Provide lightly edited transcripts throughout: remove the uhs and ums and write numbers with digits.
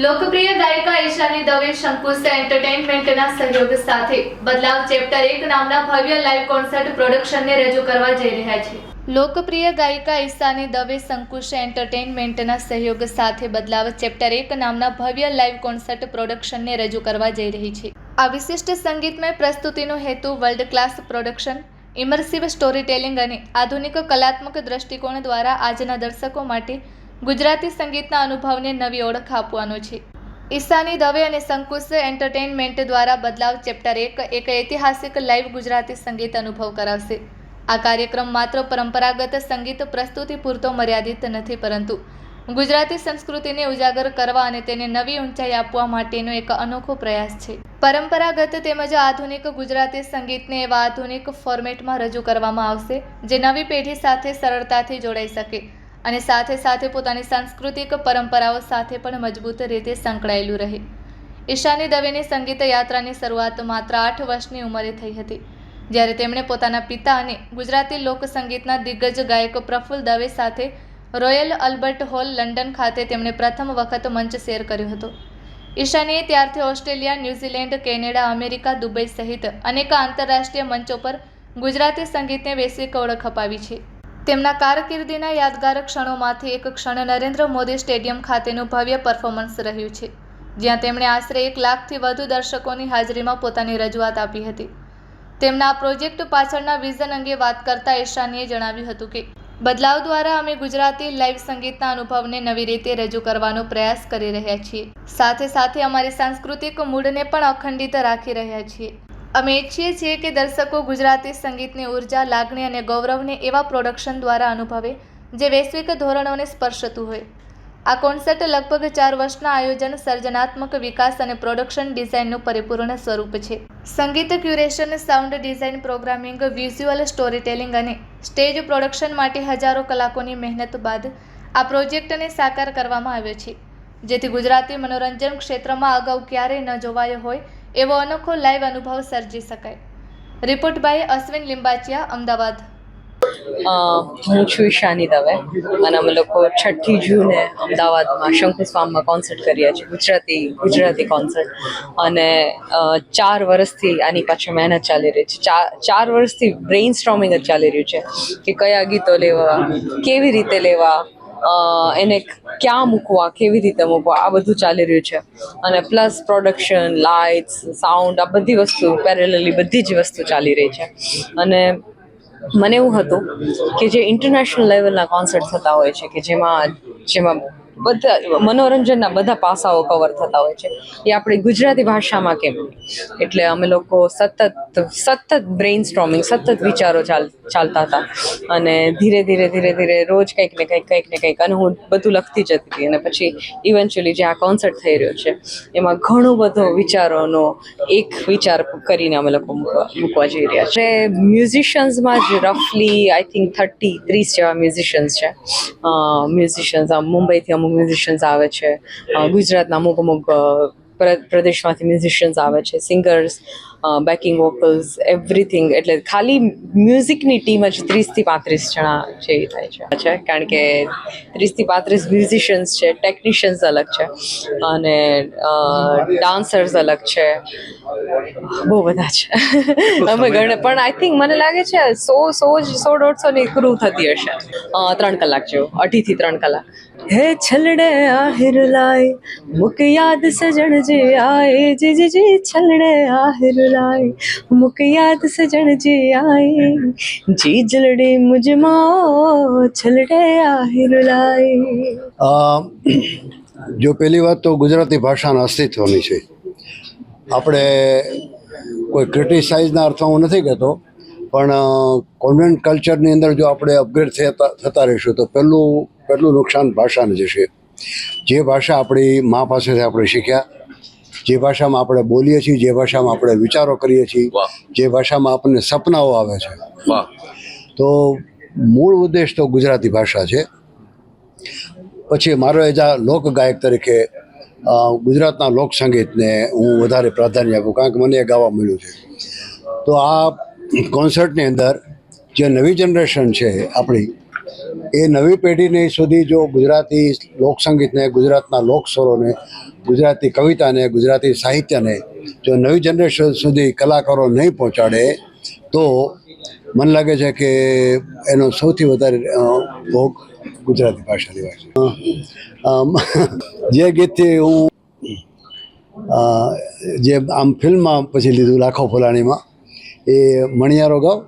લોકપ્રિય ગાયિકા ઈશાની દવે શંકુશ એન્ટરટેનમેન્ટના સહયોગ સાથે બદલાવ ચેપ્ટર 1 નામના ભવ્ય લાઇવ કોન્સર્ટ પ્રોડક્શનને રજૂ કરવા જઈ રહ્યા છે। લોકપ્રિય ગાયિકા ઈશાની દવે શંકુશ એન્ટરટેનમેન્ટના સહયોગ સાથે બદલાવ ચેપ્ટર 1 નામના ભવ્ય લાઇવ કોન્સર્ટ પ્રોડક્શનને રજૂ કરવા જઈ રહી છે। આ વિશિષ્ટ સંગીતમય પ્રસ્તુતિનો હેતુ world class production, immersive story telling અને આધુનિક કલાત્મક દ્રષ્ટિકોણ દ્વારા આજના દર્શકો માટે ગુજરાતી સંગીતના અનુભવને નવી ઓળખ આપવાનો છે। ઈશાની દવે અને શંકુશ એન્ટરટેનમેન્ટ દ્વારા બદલાવ ચેપ્ટર 1 એક ઐતિહાસિક લાઇવ ગુજરાતી સંગીત અનુભવ કરાવશે। આ કાર્યક્રમ માત્ર પરંપરાગત સંગીત પ્રસ્તુતિ પૂરતો મર્યાદિત નથી, પરંતુ ગુજરાતી સંસ્કૃતિને ઉજાગર કરવા અને તેને નવી ઊંચાઈ આપવા માટેનો એક અનોખો પ્રયાસ છે। પરંપરાગત તેમજ આધુનિક ગુજરાતી સંગીતને એવા આધુનિક ફોર્મેટમાં રજૂ કરવામાં આવશે જે નવી પેઢી સાથે સરળતાથી જોડાઈ શકે અને સાથે સાથે પોતાની સાંસ્કૃતિક પરંપરાઓ સાથે પણ મજબૂત રીતે સંકળાયેલું રહે। ઈશાની દવેની સંગીત યાત્રાની શરૂઆત માત્ર 8 વર્ષની ઉંમરે થઈ હતી, જ્યારે તેમણે પોતાના પિતા અને ગુજરાતી લોકસંગીતના દિગ્ગજ ગાયક પ્રફુલ્લ દવે સાથે રોયલ આલ્બર્ટ હોલ, લંડન ખાતે તેમણે પ્રથમ વખત મંચ શેર કર્યો હતો। ઈશાનીએ ત્યારથી Australia, New Zealand, Canada, America, Dubai સહિત અનેક આંતરરાષ્ટ્રીય મંચો પર ગુજરાતી સંગીતને વૈશ્વિક ઓળખ અપાવી છે। તેમના કારકિર્દીના યાદગાર ક્ષણોમાંથી એક ક્ષણ નરેન્દ્ર મોદી સ્ટેડિયમ ખાતેનું ભવ્ય પરફોર્મન્સ રહ્યું છે, જ્યાં તેમણે આશરે 1 લાખથી વધુ દર્શકોની હાજરીમાં પોતાની રજૂઆત આપી હતી। તેમના આ પ્રોજેક્ટ પાછળના વિઝન અંગે વાત કરતા ઈશાનીએ જણાવ્યું હતું કે બદલાવ દ્વારા અમે ગુજરાતી લાઇવ સંગીતના અનુભવને નવી રીતે રજૂ કરવાનો પ્રયાસ કરી રહ્યા છીએ, સાથે સાથે અમારી સાંસ્કૃતિક મૂળને પણ અખંડિત રાખી રહ્યા છીએ। અમે ઈચ્છીએ છીએ કે દર્શકો ગુજરાતી સંગીતની ઉર્જા, લાગણી અને ગૌરવને એવા પ્રોડક્શન દ્વારા અનુભવે જે વૈશ્વિક ધોરણોને સ્પર્શતું હોય। આ કોન્સર્ટ લગભગ 4 વર્ષના આયોજન, સર્જનાત્મક વિકાસ અને પ્રોડક્શન ડિઝાઇનનું પરિપૂર્ણ સ્વરૂપ છે। સંગીત curation, sound design, programming, visual storytelling અને સ્ટેજ પ્રોડક્શન માટે હજારો કલાકોની મહેનત બાદ આ પ્રોજેક્ટને સાકાર કરવામાં આવ્યો છે, જેથી ગુજરાતી મનોરંજન ક્ષેત્રમાં અગાઉ ક્યારેય ન જોવાયો હોય એવો અનોખો લાઇવ અનુભવ સર્જી શકાય। Report by Ashwin Limbachiya, Ahmedabad. હું છું ઈશાની દવે અને અમે લોકો 6ઠી જૂને અમદાવાદમાં શંકુશ ફાર્મમાં કોન્સર્ટ કરીએ છીએ, ગુજરાતી કોન્સર્ટ, અને 4 વર્ષથી આની પાછળ મહેનત ચાલી રહી છે। 4 વર્ષથી બ્રેઇન સ્ટ્રોમિંગ જ ચાલી રહ્યું છે કે કયા ગીતો લેવા, કેવી રીતે લેવા, એને ક્યાં મૂકવા, કેવી રીતે મૂકવા, આ બધું ચાલી રહ્યું છે। અને પ્લસ પ્રોડક્શન, લાઇટ્સ, સાઉન્ડ, આ બધી વસ્તુ પેરેલલી બધી જ વસ્તુ ચાલી રહી છે। અને મને એવું હતું કે જે ઇન્ટરનેશનલ લેવલના કોન્સર્ટ થતા હોય છે કે જેમાં બધા મનોરંજનના બધા પાસાઓ કવર થતા હોય છે, એ આપણી ગુજરાતી ભાષામાં કેમ? એટલે અમે લોકો સતત બ્રેઇન સ્ટ્રોમિંગ, સતત વિચારો ચાલતા હતા અને ધીરે ધીરે રોજ કંઈક ને કંઈક અને હું બધું લખતી જતી હતી। અને પછી ઇવેન્ચ્યુઅલી જે આ કોન્સર્ટ થઈ રહ્યો છે એમાં ઘણો બધો વિચારોનો એક વિચાર કરીને અમે લોકો મૂકવા જઈ રહ્યા છે। મ્યુઝિશિયન્સમાં જ રફલી આઈ થિંક 30 જેવા મ્યુઝિશિયન્સ છે। મ્યુઝિશિયન્સ મુંબઈથી અમુક મ્યુઝિશિયન્સ આવે છે, ગુજરાતના અમુક પ્રદેશમાંથી મ્યુઝિશિયન્સ આવે છે, સિંગર્સ, બેકિંગ વોકલ્સ, એવરીથિંગ। એટલે ખાલી મ્યુઝિકની ટીમ જ 30 થી 35 જણા જેવી થાય છે, કારણ કે 30 થી 35 મ્યુઝિશિયન્સ છે, ટેકનિશિયન્સ અલગ છે અને ડાન્સર્સ અલગ છે, બહુ બધા છે અમે ગણે, પણ આઈ થિંક મને લાગે છે 100-150 ની ક્રૂ થતી હશે। 3 કલાક જેવું, 2.5 થી 3 કલાક। હે છલડે આહિર લાય મુક યાદ સજણ જે આયે, જી છલડે આહિર લાય મુક યાદ સજણ જે આયે, જી જલડે મુજમાં છલડે આહિર લાય। જો પહેલી વાત તો ગુજરાતી ભાષાના અસ્તિત્વની છે। આપણે કોઈ ક્રિટિસાઇઝના અર્થમાં હું નથી કહેતો, પણ કોન્વેન્ટ કલ્ચરની અંદર જો આપણે અપગ્રેડ થતા રહીશું તો પહેલું નુકસાન ભાષાને જશે। જે ભાષા આપણી મા પાસેથી આપણે શીખ્યા, જે ભાષામાં આપણે બોલીએ છીએ, જે ભાષામાં આપણે વિચારો કરીએ છીએ, જે ભાષામાં આપણને સપનાઓ આવે છે, તો મૂળ ઉદ્દેશ તો ગુજરાતી ભાષા છે। પછી મારો એજ આ લોકગાયક તરીકે ગુજરાતના લોકસંગીતને હું વધારે પ્રાધાન્ય આપું, કારણ કે મને એ ગાવા મળ્યું છે। તો આ કોન્સર્ટની અંદર જે નવી જનરેશન છે આપણી, એ નવી પેઢીને સુધી જો ગુજરાતી લોકસંગીતને, ગુજરાતના લોકસ્વરોને, ગુજરાતી કવિતાને, ગુજરાતી સાહિત્યને જો નવી જનરેશન સુધી કલાકારો નહીં પહોંચાડે તો મને લાગે છે કે એનો સૌથી વધારે ભોગ ગુજરાતી ભાષાની હોય છે. જે ગીતથી હું જે આમ ફિલ્મમાં પછી લીધું લાખો ફુલાણીમાં, એ મણિયારો ગાવ.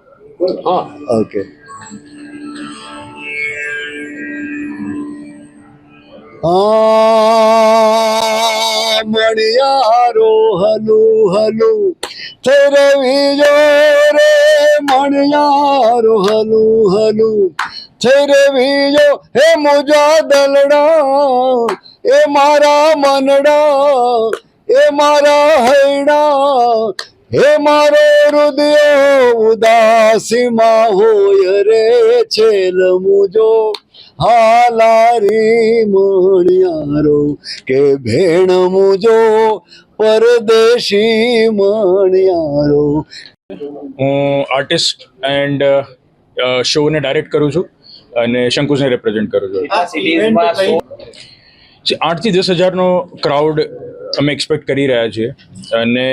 ઓકે. મણિયારો હલુ હલુ થરવી જો રે, મણિયારો હલુ હલુ થરવી જો, હે મુજા દલડા એ મારા મનડા એ મારા હૈડા, હે મારો હૃદય ઉદાસીમાં હોય રે, છેલ મુજો હાલારી મણિયારો કે ભેણ મુજો પરદેશી મણિયારો. હું આર્ટિસ્ટ એન્ડ શોને ડાયરેક્ટ કરું છું અને શંકુસને રિપ્રેઝેન્ટ કરું છું. 8 થી 10 હજારનો ક્રાઉડ અમે એક્સપેક્ટ કરી રહ્યા છીએ અને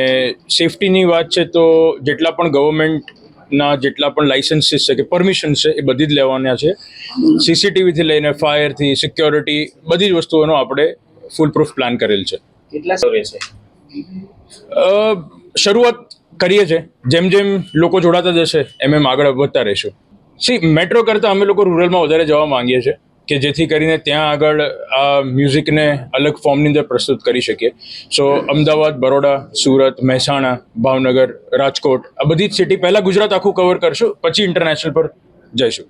સેફટીની વાત છે તો જેટલા પણ ગવર્મેન્ટના જેટલા પણ લાઇસન્સીસ છે કે પરમિશન છે એ બધી જ લેવાના છે. સીસીટીવીથી લઈને ફાયરથી સિક્યોરિટી બધી જ વસ્તુઓનો આપણે ફૂલ પ્રૂફ પ્લાન કરેલ છે. કેટલા સર્વે છે? શરૂઆત કરીએ છીએ, જેમ જેમ લોકો જોડાતા જશે એમ આગળ વધતા રહીશું. મેટ્રો કરતાં અમે લોકો રૂરલમાં વધારે જવા માંગીએ છીએ કે જેથી કરીને ત્યાં આગળ આ મ્યુઝિકને અલગ ફોર્મની અંદર પ્રસ્તુત કરી શકીએ. સો અમદાવાદ, બરોડા, સુરત, મહેસાણા, ભાવનગર, રાજકોટ આ બધી જ સિટી પહેલાં ગુજરાત આખું કવર કરશું, પછી ઇન્ટરનેશનલ પર જઈશું.